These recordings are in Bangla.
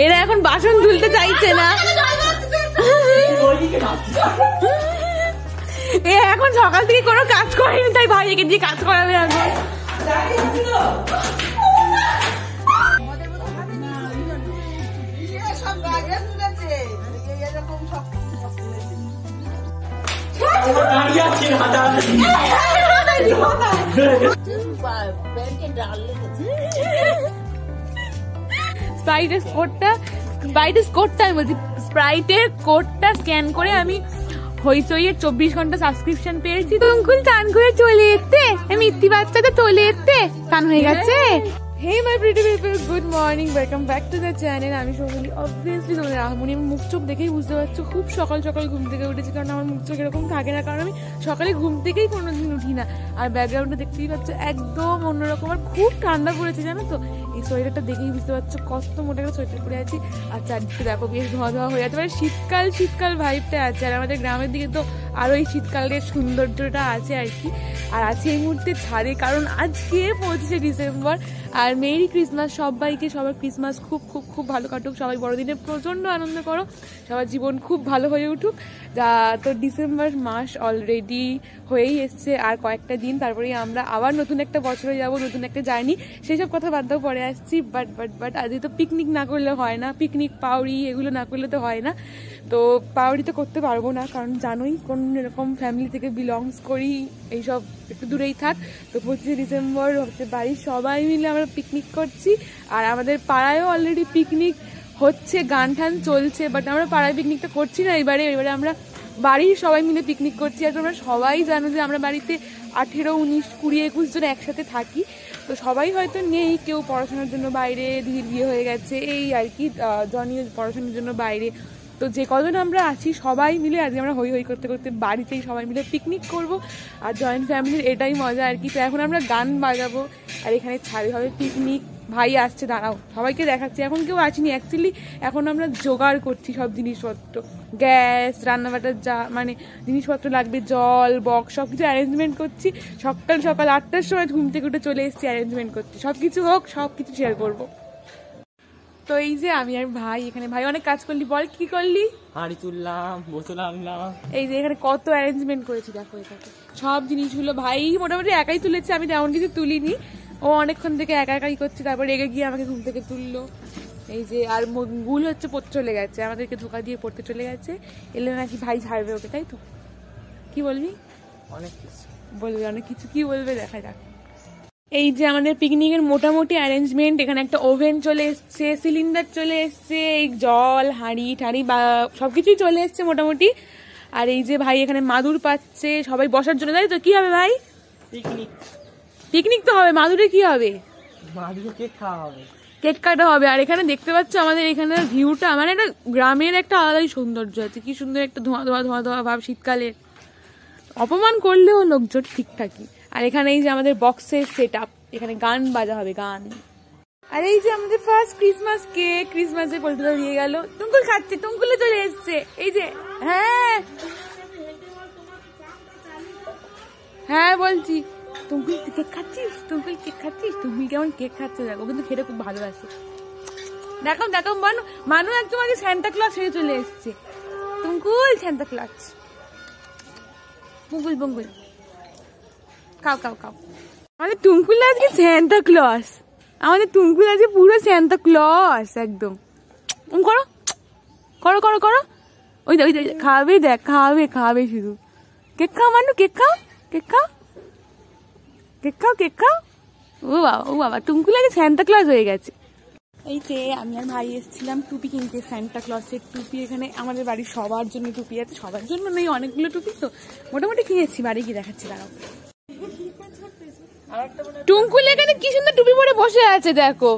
এরা এখন বাসন ধুলতে চাইছে না, এ এখন সকাল থেকে কোনো কাজ করেনি, তাই ভাই একে দিয়ে কাজ করাবে এখন। স্প্রাইটের কোডটা স্ক্যান করে আমি হইচইয়ের 24 ঘন্টা সাবস্ক্রিপশন পেয়েছি। তুমকুল টান করে চলে এতে, আমি ইতি বাচ্চাটা চলে এতে টান হয়ে গেছে। Hey my pretty people, good morning, welcome back to the channel. আমি সকালে obviously তোমাদের আহমনি মুখ চোখ দেখেই বুঝতে পারছো খুব সকাল সকাল ঘুম থেকে উঠেছি, কারণ আমার মুখ চোখ এরকম থাকে না, কারণ আমি সকালে ঘুম থেকেই কোনোদিন উঠি না। আর ব্যাকগ্রাউন্ডটা দেখতেই পাচ্ছ একদম অন্যরকম, আর খুব ঠান্ডা পড়েছে জানো তো। এই সোয়েটারটা দেখেই বুঝতে পারছো কত মোটা একটা সোয়েটার পরে আছি, আর চারদিকে দেখো বেশ ধোয়া ধোয়া হয়ে যাচ্ছে, মানে শীতকাল শীতকাল ভাইবটা আছে। আর আমাদের গ্রামের দিকে তো আরো এই শীতকালের সৌন্দর্যটা আছে আর কি। আর আছে এই মুহূর্তে ছাড়ে, কারণ আজকে 25শে ডিসেম্বর। আর মেরি ক্রিসমাস সবাইকে, সবার ক্রিসমাস খুব খুব খুব ভালো কাটুক, সবাই বড়দিনে প্রচণ্ড আনন্দ করো, সবার জীবন খুব ভালো হয়ে উঠুক। তো ডিসেম্বর মাস অলরেডি হয়েই এসছে, আর কয়েকটা দিন তারপরেই আমরা আবার নতুন একটা বছরে যাব, নতুন একটা জার্নি, সেই সব কথা বাদ দাও পরে আসছি। বাট আজকে তো পিকনিক না করলে হয় না, পিকনিক পাউরি এগুলো না করলে তো হয় না। তো পাউরি তো করতে পারবো না, কারণ জানোই কোন এরকম ফ্যামিলি থেকে বিলংস করি, এইসব একটু দূরেই থাক। তো 25শে ডিসেম্বর হচ্ছে বাড়ির সবাই মিলে আমরা পিকনিক করছি, আর আমাদের পাড়ায়ও অলরেডি পিকনিক হচ্ছে, গান টান চলছে। বাট আমরা পাড়ায় পিকনিকটা করছি না এবারে আমরা বাড়ির সবাই মিলে পিকনিক করছি। আর তোমরা সবাই জানো যে আমরা বাড়িতে 18, 19, 20, 21 জন একসাথে থাকি। তো সবাই হয়তো নেই, কেউ পড়াশোনার জন্য বাইরে, দিদির বিয়ে হয়ে গেছে এই আর কি, জনিও পড়াশোনার জন্য বাইরে। তো যে কজন আমরা আছি সবাই মিলে আজকে আমরা হই হই করতে করতে বাড়িতেই সবাই মিলে পিকনিক করব। আর জয়েন্ট ফ্যামিলির এটাই মজা আর কি। তো এখন আমরা গান বাজাবো, আর এখানে ছাড়ি হবে পিকনিক। ভাই আসছে, দাঁড়াও সবাইকে দেখাচ্ছি। এখন কেউ আসেনি অ্যাকচুয়ালি, এখন আমরা জোগাড় করছি সব জিনিসপত্র, গ্যাস, রান্নাবাটার যা মানে জিনিসপত্র লাগবে, জল, বক্স, সব কিছু অ্যারেঞ্জমেন্ট করছি। সকাল সকাল 8টার সময় ঘুম থেকে উঠে চলে এসেছি অ্যারেঞ্জমেন্ট করছি। সব কিছু হোক, সব কিছু শেয়ার করবো। তো এই যে আমি আর ভাই এখানে, ভাই অনেক কাজ করলি, বল কি করলি? হাঁড়ি তুললাম, বোতল আনলাম, এই যে এখানে কত অ্যারেঞ্জমেন্ট করেছি দেখো, এখানে সব জিনিসগুলো ভাই মোটামুটি একাই তুলেছে, আমি তেমন কিছু তুলিনি। ও অনেকক্ষণ থেকে একা একাই করছে, তারপর রেগে গিয়ে আমাকে ঘুম থেকে তুললো। এই যে আর গুল হচ্ছে পড়তে চলে গেছে, আমাদেরকে ধোকা দিয়ে পড়তে চলে গেছে। এলে নাকি ভাই ছাড়বে ওকে, তাই তো? কি বলবি? অনেক কিছু বলবে, অনেক কিছু কি বলবে দেখা যাক। এই যে আমাদের পিকনিকের মোটামুটি অ্যারেঞ্জমেন্ট, এখানে একটা ওভেন চলে এসছে, সিলিন্ডার চলে এসছে, এই জল, হাঁড়ি ঠাড়ি বা সবকিছুই চলে এসছে মোটামুটি। আর এই যে ভাই এখানে মাদুর পাচ্ছে সবাই বসার জন্য, তাই তো? কি হবে ভাই? পিকনিক। পিকনিক তো হবে, মাদুরে কি হবে? মাদুরে কেক খাওয়া হবে, কেক কাটা হবে। আর এখানে দেখতে পাচ্ছ আমাদের এখানে ভিউটা, মানে একটা গ্রামের একটা আলাদাই সৌন্দর্য আছে, কি সুন্দর একটা ধোঁয়া ধোঁয়া ধোঁয়া ধোঁয়া ভাব শীতকালে, অপমান করলেও লোকজন ঠিকঠাকই। আর এখানে এই যে আমাদের বক্সের সেট আপ, এখানে গান বাজা হবে, গান। আর এই যে আমাদের ফার্স্ট ক্রিসমাস কেক, ক্রিসমাসে পোল্ট্রিটা দিয়ে গেল, টুঙ্কুল খাচ্ছে, টুঙ্কুলে চলে এসছে। এই যে হ্যাঁ হ্যাঁ বলছি, টুঙ্কুল কেক খাচ্ছিস, টুঙ্কুল কেক খাচ্ছিস, টুঙ্কুল কেমন কেক খাচ্ছে দেখো, কিন্তু খেতে খুব ভালোবাসে। দেখো দেখো মানু একদম আগে সান্তা ক্লজ হয়ে চলে এসছে, টুঙ্কুল সান্তা ক্লজ, পুঙ্কুল পুঙ্কুল খাও খাও খাও। আমাদের টুঙ্কুল আজকে সান্তা ক্লজ, আমাদের টুঙ্কুল আজকে পুরো সান্তা ক্লজ একদম। করো করো করো করো, ওই ওই খাবে, দেখ খাবে খাবে শুধু। কেক খাও মানু, কেক খাও, কেক খাও, কেক খাও, কেক খাও। ও বাবা, ও বাবা, টুঙ্কুল আগে সান্তা ক্লজ হয়ে গেছে। এই যে আমি আর ভাই এসেছিলাম টুপি কিনতে, সান্তা ক্লজের টুপি। এখানে আমাদের বাড়ির সবার জন্য টুপি আছে, সবার জন্য নেই, অনেকগুলো টুপি তো মোটামুটি কিনেছি, বাড়ি গিয়ে দেখাচ্ছি দাঁড়াও। টুঙ্কুল এখানে কি সুন্দর টুপি পরে বসে আছে দেখো,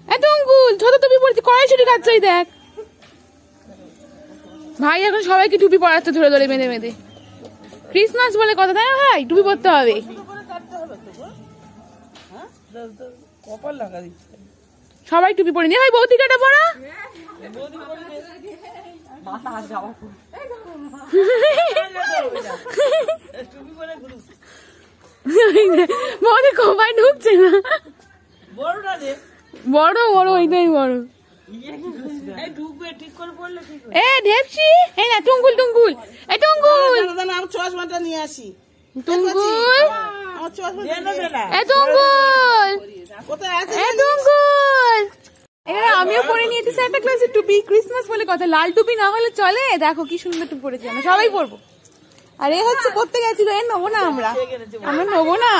এত টুঙ্কুল ছোট টুপি পরেছে, কড়াই ছুটি খাচ্ছে দেখ। ভাই এখন সবাইকে টুপি পরাচ্ছে ধরে ধরে বেঁধে বেঁধে, ক্রিসমাস বলে কথা, তাই না ভাই? টুপি পরতে হবে। সবাই টুপি পরে নিয়ে ভাই, বৌদি কাটা পড়া, বৌদি কোপায় ঢুকছে না, বড় বড় ওইটাই বড়। এ ঢেপসি, এই না টুঙ্গুল টুঙ্গুল, এই টুঙ্গুল আমি চশমাটা নিয়ে আসি। টুঙ্গুল, আমার চশমা এ টুঙ্গুল, কোথায় আছে? এ টুঙ্গুল। এবার আমিও পরে নিয়েছি সান্টা ক্লজের টুপি, ক্রিসমাস বলে কথা, লাল টুপি না হলে চলে। দেখো কি সুন্দর টুপি পরেছি, আমরা সবাই পরবো। আর এ হচ্ছে পড়তে গেছিল, এ নেবো না আমরা নেবো না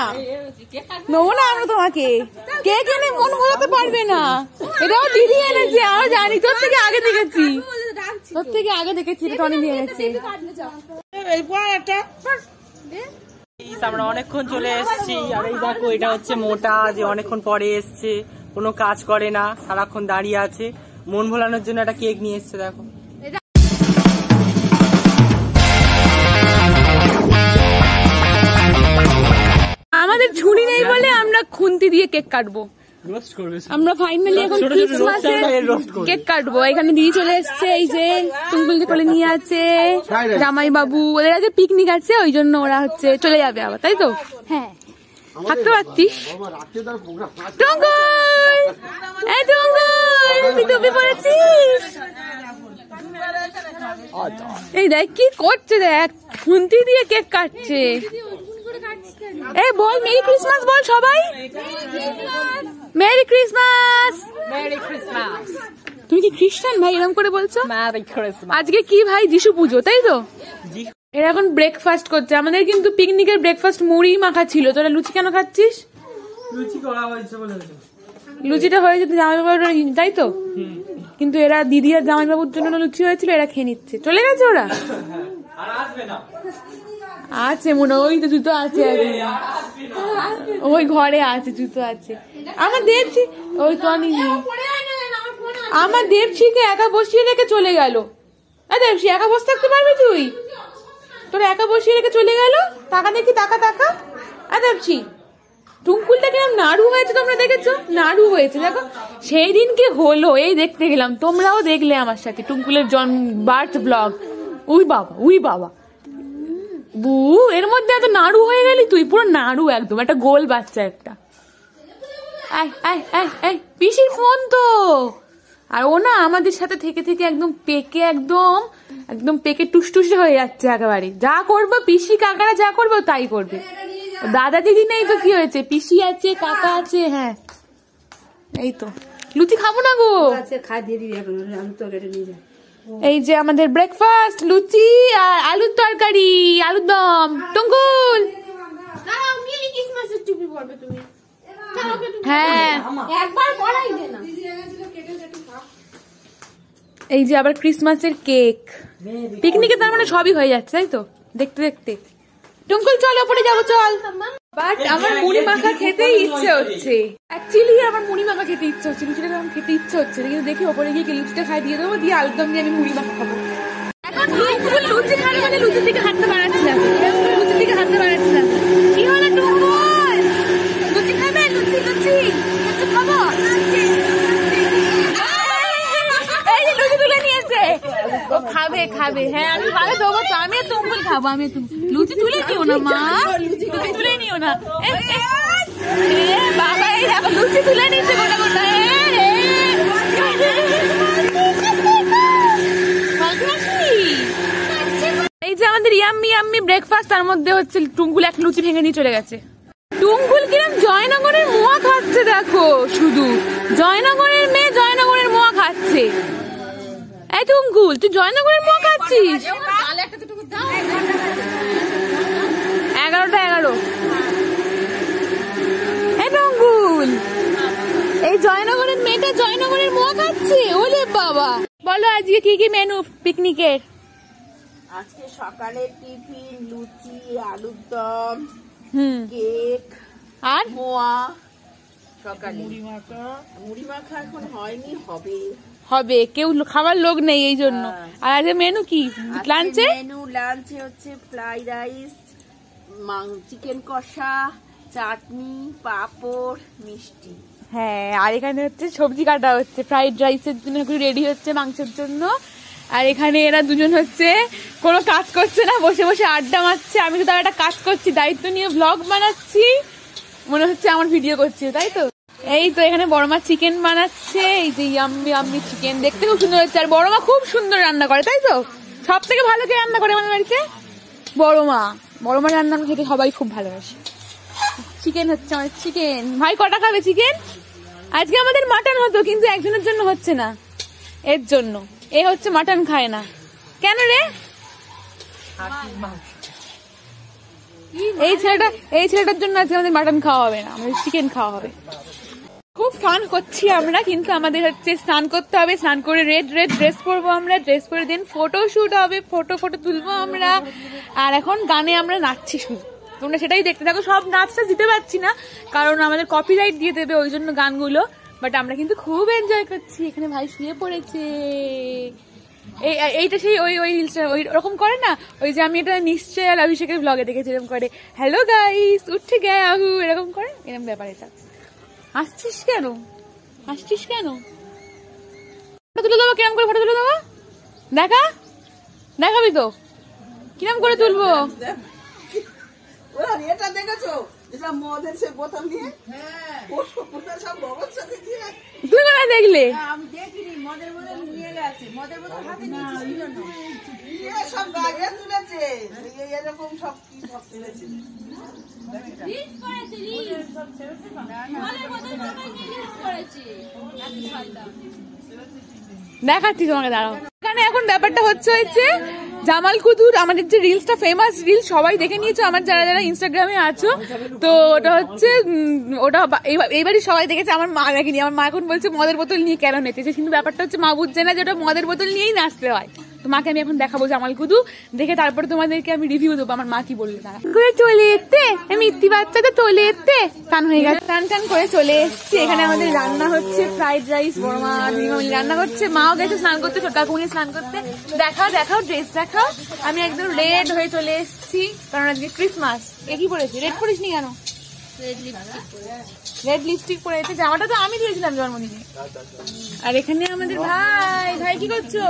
আমরা তোমাকে। কে কেনে মন বোঝাতে পারবে না, এটাও দিদি এনেছে, আমরা জানি, তোর থেকে আগে দেখেছি, এটা অনেক দিয়ে এনেছে। এই পর একটা আমরা অনেকক্ষণ চলে এসেছি। আর এই দেখো, এটা হচ্ছে মোটা, যে অনেকক্ষণ পরে এসছে, কোনো কাজ করে না, সারাক্ষণ দাঁড়িয়ে আছে। মন ভোলানোর জন্য একটা কেক নিয়ে এসছে, দেখো। আমাদের ঝুড়ি নেই বলে আমরা খুন্তি দিয়ে কেক কাটবো। আমরা ফাইনালি এখন ক্রিসমাসে কেক কাটবো। এখানে দিদি চলে এসছে, এই যে টুঙ্গুলকে কোলে নিয়ে আছে, জামাই বাবু, ওদের কাছে পিকনিক আছে, ওই জন্য ওরা হচ্ছে চলে যাবে আবার, তাই তো? হ্যাঁ, থাকতে পারছিস? টুঙ্গুল, এই টুঙ্গুল, তুই টুপি পরেছিস? এই দেখ কি করছে, দেখ খুন্তি দিয়ে কেক কাটছে। এই বল মেরি ক্রিসমাস বল সবাই, মেরি ক্রিসমাস। তুমি কি খ্রিস্টান ভাই, এরকম করে বলছো? আজকে কি ভাই, যিশু পুজো, তাই তো? এরা এখন ব্রেকফাস্ট করছে। আমাদের কিন্তু পিকনিকের ব্রেকফাস্ট মুড়ি মাখা ছিল। তোরা লুচি কেন খাচ্ছিস? লুচিটা হয়েছে জামাইবাবুর, তাই তো? কিন্তু এরা দিদি আর জামাইবাবুর জন্য লুচি হয়েছিল, এরা খেয়ে নিচ্ছে। চলে গেছে ওরা? আছে মনে, ওই তো জুতো আছে, ওই ঘরে আছে, জুতো আছে। আমার দেবছি, ওই টনি, আমার দেবছিকে একা বসিয়ে রেখে চলে গেল। দেবছি একা বসে থাকতে পারবি তুই? তোর একা বসিয়ে রেখে চলে গেল। টাকা দেখি, টাকা টাকা। দেবছি টুঙ্কুলটা কিরম নাড়ু হয়েছে, তোমরা দেখেছো? নাড়ু হয়েছে, দেখো। সেই দিনকে হলো, এই দেখতে গেলাম, তোমরাও দেখলে আমার সাথে টুঙ্কুলের বার্থ ব্লগ। উই বাবা, উই বাবা, বু, এর মধ্যে এত নাড়ু হয়ে গেলি তুই, পুরো নাড়ু একদম, একটা গোল বাচ্চা একটা। পিসির ফোন তো। আর ও না আমাদের সাথে থেকে থেকে একদম পেকে, একদম পেকে টুসটুসে হয়ে যাচ্ছে একেবারে। যা করবো পিসি কাকারা যা করবো তাই করবে। দাদা দিদি নেই তো কি হয়েছে, পিসি আছে, কাকা আছে। হ্যাঁ, এই তো। লুচি খাবো না গো, এই যে আমাদের ব্রেকফাস্ট, লুচি আর আলুর তরকারি, আলুর দম। টুঙ্গুল, হ্যাঁ, এই যে আবার ক্রিসমাসের কেক। পিকনিকে তার মানে সবই হয়ে যাচ্ছে, তাই তো? দেখতে দেখতে। টুঙ্কুল চল, ওপরে যাবো, চল। বাট আমার মুড়ি মাখা খেতে ইচ্ছে হচ্ছে, অ্যাকচুয়ালি আমার মুড়ি মাখা খেতে ইচ্ছে হচ্ছে, লুচিটা আমার খেতে ইচ্ছে হচ্ছে, কিন্তু দেখি ওপরে গিয়ে লুচিটা খাই দিয়ে দেবো, দিয়ে আলুদম দিয়ে আমি মুড়ি মাখা খাবো। এখন টুঙ্কুল লুচি খাবে মানে লুচির দিকে হাঁটতে বাড়াচ্ছিলাম, কি হলো টুঙ্কুল? লুচি খাবে? লুচি খাবো। এই যে লুচি তুলে নিয়েছে, ও খাবে। হ্যাঁ, আমি ভালো দেবো তো, আমি টুঙ্কুল খাবো, লুচি তুলে নিও না মা, লুচি তুলে নিও না। বাবা, এই দেখো লুচি তুলে নিচ্ছে গোটা গোটা। এই যে আমাদের ইয়াম্মি ব্রেকফাস্ট, তার মধ্যে হচ্ছে টুঙ্কুল এক লুচি ভেঙে নিয়ে চলে গেছে। টুঙ্কুল কিরম জয়নগরের মোয়া খাচ্ছে, দেখো শুধু জয়নগরের মেয়ে জয়নগরের মোয়া খাচ্ছে। এই টুঙ্কুল, তুই জয়নগরের মোয়া খাচ্ছিস? 11টা। এই টুঙ্কুল, এই জয়নগরের মেয়েটা জয়নগরের মোয়া খাচ্ছে। ওলে বাবা, বলো আজকে কি কি মেনু পিকনিকের? আজকে সকালে টিফিন লুচি, আলুর দম, কেক আর মোয়া। সকালে মুড়ি মাখা এখন হয়নি, হবে, কেউ খাবার লোক নেই এই জন্য। আর আজকে মেনু কি লাঞ্চে? লাঞ্চে হচ্ছে ফ্রাইড রাইস, চিকেন কষা, চাটনি, পাঁপড়, মিষ্টি। হ্যাঁ, আর এখানে হচ্ছে সবজি কাটা হচ্ছে, ফ্রাইড রাইসের জন্য রেডি হচ্ছে, মাংসের জন্য। আর এখানে এরা দুজন হচ্ছে কোনো কাজ করছে না, বসে বসে আড্ডা মারছে। আমি তো তার একটা কাজ করছি, দায়িত্ব নিয়ে ব্লগ বানাচ্ছি, মনে হচ্ছে আমার ভিডিও করছি, তাই তো? এই তো এখানে বড় মা চিকেন বানাচ্ছে, এই যে ইয়াম্মি ইয়াম্মি চিকেন, দেখতে খুব সুন্দর হচ্ছে। আর বড় মা খুব সুন্দর রান্না করে, তাই তো? সব থেকে ভালো কে রান্না করে আমাদের বাড়িতে? বড় মা। বড় মা রান্না খেতে সবাই খুব ভালোবাসে। চিকেন হচ্ছে আমাদের চিকেন। ভাই কটা খাবে চিকেন? আজকে আমাদের মাটন হতো কিন্তু একজনের জন্য হচ্ছে না, এর জন্য। এ হচ্ছে মাটন খায় না কেন রে? এই ছেলেটার জন্য আজকে আমাদের মাটন খাওয়া হবে না, আমাদের চিকেন খাওয়া হবে। খুব ফান করছি আমরা, কিন্তু আমাদের হচ্ছে স্নান করতে হবে। স্নান করে রেড ড্রেস পরবো আমরা, ড্রেস পরে দিন ফটো শুট হবে, ফটো তুলবো আমরা। আর এখন গানে আমরা নাচছি শুধু, তোমরা সেটাই দেখতে থাকো। সব নাচটা দিতে পারছি না কারণ আমাদের কপিরাইট দিয়ে দেবে ওই জন্য গানগুলো, বাট আমরা কিন্তু খুব এনজয় করছি। এখানে ভাই শুয়ে পড়েছে। এইটা সেই ওই রিলসটা ওই রকম করে না, ওই যে আমি এটা নিশ্চয় আর অভিষেকের ব্লগে দেখেছি, এরকম করে হ্যালো গাইস উঠে গেহু এরকম করে, এরকম ব্যাপার এটা। হাসছিস কেন? ফটো তুলে দেবো, কিরম করে ফটো তুলে দেবো? দেখাবি তো কিরম করে তুলবো? এটা দেখেছো যেটা মদের সে বোতল দিয়ে? সব বগল সাথে দিয়ে তুই কোথায় দেখলে? আমি দেখিনি, মদের বোতল নিয়ে গেছে, মদের বোতল হাতে নিয়ে সব গায়ে তুলেছে, এরকম সব কি সব তুলেছে। দেখাচ্ছি তোমাকে, দাঁড়াও। এখানে এখন ব্যাপারটা হচ্ছে জামাল কুদুর, আমাদের যে রিলসটা ফেমাস রিল সবাই দেখে নিয়েছো, আমার যারা ইনস্টাগ্রামে আছো, তো ওটা হচ্ছে এইবারই সবাই দেখেছে, আমার মা দেখেনি। আমার মা এখন বলছে মদের বোতল নিয়ে কেন নেচেছে, কিন্তু ব্যাপারটা হচ্ছে মা বুঝছে না যে ওটা মদের বোতল নিয়েই নাচতে হয়। তো মাকে আমি এখন দেখাবো জামাল কুদু, দেখে তারপরে তোমাদেরকে আমি রিভিউ দেবো আমার মা কি বললো। তারা চলে এসছে, মিত্তি বাচ্চাটা চলে এসছে, টান হয়ে গেছে, টান করে চলে এসছে। এখানে আমাদের রান্না হচ্ছে ফ্রাইড রাইস, বড় মা রান্না করছে, মাও গেছে স্নান করতে, কাকুনি স্নান করতে। দেখাও ড্রেস দেখাও। আমি একদম রেড হয়ে চলে এসেছি কারণ আজকে ক্রিসমাস। এ কি পরেছি? রেড পরিস নি কেন? রেড লিপস্টিক পরেছে, জামাটা তো আমি দিয়েছিলাম জন্মদিনে। আর এখানে আমাদের ভাই কি করছো?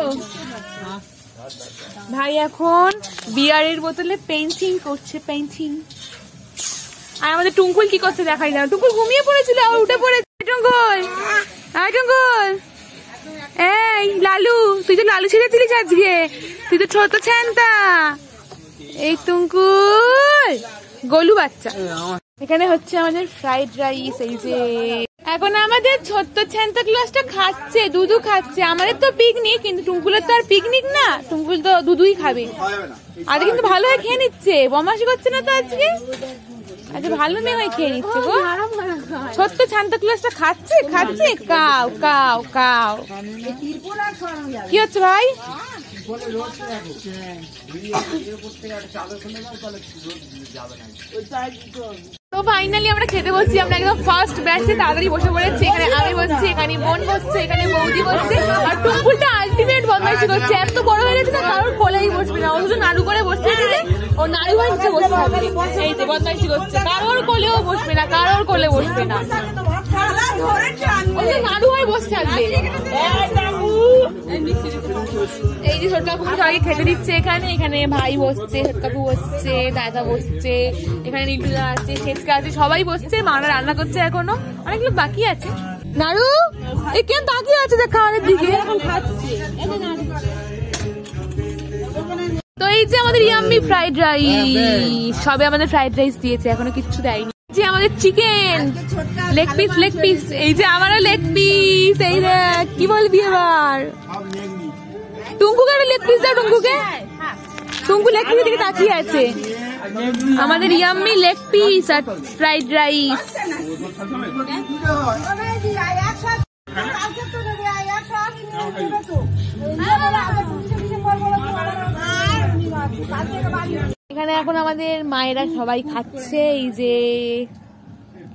ভাই এখন বিয়ারের বোতলে পেইন্টিং করছে, পেইন্টিং। আর আমাদের টুঙ্কুল কি করছে দেখাই যাও। টুঙ্কুল ঘুমিয়ে পড়েছিল, আবার উঠে পড়েছে। টুঙ্কুল এই লালু, তুই তো লালু ছেড়েছিলিস আজকে, তুই তো ছোট ছ্যান্তা। এই টুঙ্কুল গোলু বাচ্চা। এখানে হচ্ছে আমাদের ফ্রাইড রাইস। এই যে এখন আমাদের ছোট্ট ছ্যান্তা ক্লাসটা খাচ্ছে, দুধু খাচ্ছে। আমাদের তো পিকনিক, কিন্তু টুঙ্কুলের তো আর পিকনিক না, টুঙ্কুল তো দুধুই খাবে। আজকে কিন্তু ভালো হয়ে খেয়ে নিচ্ছে, বমাসি করছে না তো আজকে। আচ্ছা ভালো মেয়ে হয়ে খেয়ে নিচ্ছে গো। ছোট্ট ছান্তা ক্লাসটা খাচ্ছে কাও কাও কাও। কি হচ্ছে ভাই? তো ফাইনালি আমরা খেতে বসছি, আমরা একদম ফার্স্ট ব্যাচে তাড়াতাড়ি বসে পড়েছি। এখানে আমি বসছি, এখানে বোন বসছে, এখানে বৌদি বসছে। আর টুকুলটা আলটিমেট বদমাইশি করছে, এত বড় হয়ে গেছে না কারোর কোলেই বসবে না, ও শুধু নাড়ু করে বসতে দিলে ও নাড়ু ভাই বসে থাকবে। এই যে বদমাইশি করছে, কারোর কোলেও বসবে না, কারোর কোলে বসবে না, নাড়ু ভাই বসে থাকবে। এই যে ছোট কাকু সবাই খেতে দিচ্ছে, এখানে ভাই বসছে, ছোট কাকু বসছে, দাদা বসছে, এখানে নিটুদা আছে, ছেচকা আছে, সবাই বসছে। মারা রান্না করছে, এখনো অনেকগুলো বাকি আছে। নাড়ু এ কেন তাকিয়ে আছে দেখ খাওয়ানোর দিকে? তো এই যে আমাদের ইয়াম্মি ফ্রাইড রাইস, সবে আমাদের ফ্রাইড রাইস দিয়েছে, এখনো কিচ্ছু দেয়নি। যে আমাদের চিকেন লেগ পিস, এই যে আমারও লেগ পিস। এই দেখ কি বলবি এবার? টুঙ্কুকে লেগ পিস দাও, টুঙ্কু লেগ পিসের দিকে তাকিয়ে আছে। আমাদের ইয়াম্মি লেগ পিস আর ফ্রাইড রাইস। এখানে এখন আমাদের মায়েরা সবাই খাচ্ছে, এই যে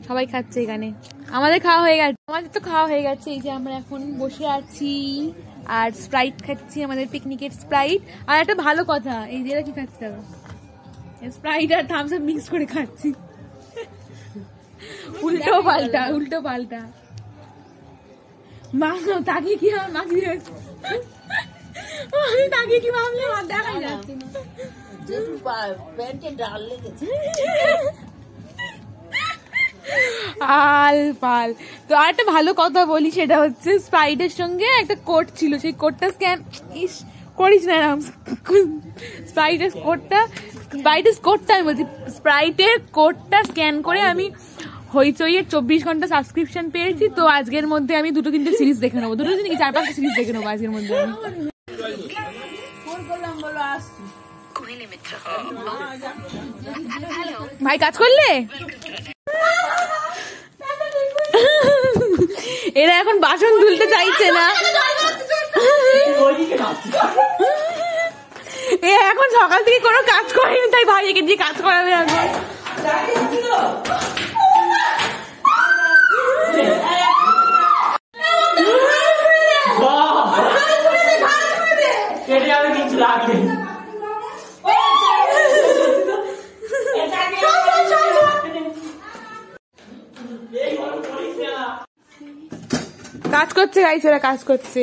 সবাই খাচ্ছে এখানে। আমাদের খাওয়া হয়ে গেছে, আমাদের তো খাওয়া হয়ে গেছে। এই যে আমরা এখন বসে আছি আর স্প্রাইট খাচ্ছি, আমাদের পিকনিকের স্প্রাইট। আর একটা ভালো কথা, এই যে কি খাচ্ছি দেখো, স্প্রাইট আর থামস আপ মিক্স করে খাচ্ছি। উল্টো পাল্টা মা তাকিয়ে কি আমার মাছ দিয়ে তাকিয়ে কি ভাবলে দেখাই যাচ্ছে না। প্যান্টে ডাল লেগেছে। আল পাল। তো আর একটা ভালো কথা বলি, সেটা হচ্ছে স্প্রাইটের সঙ্গে একটা কোড ছিল, সেই কোডটা স্ক্যান করিস না রাম। স্প্রাইটের কোডটা আমি বলছি, স্প্রাইটের কোডটা স্ক্যান করে আমি হইচইয়ের 24 ঘন্টা সাবস্ক্রিপশন পেয়েছি। তো আজকের মধ্যে আমি 2-3টে সিরিজ দেখে নেবো, 2-3 কি 4-5টা সিরিজ দেখে নেবো আজকের মধ্যে আমি। ভাই কাজ করলে? এরা এখন বাসন ধুলতে চাইছে না, এ এখন সকাল থেকে কোনো কাজ করেনি, তাই ভাই একে দিয়ে কাজ করাবে এখন। কাজ করছে গাইস, ওরা কাজ করছে।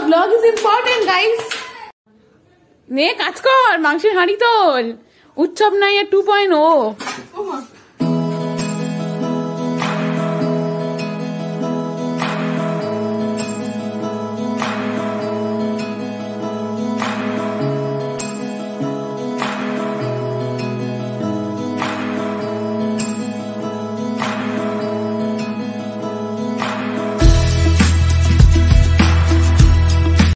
Vlog is important, guys. নে কাজ কর, মাংসের হাঁড়ি তোল, উৎসব নাই 2.0।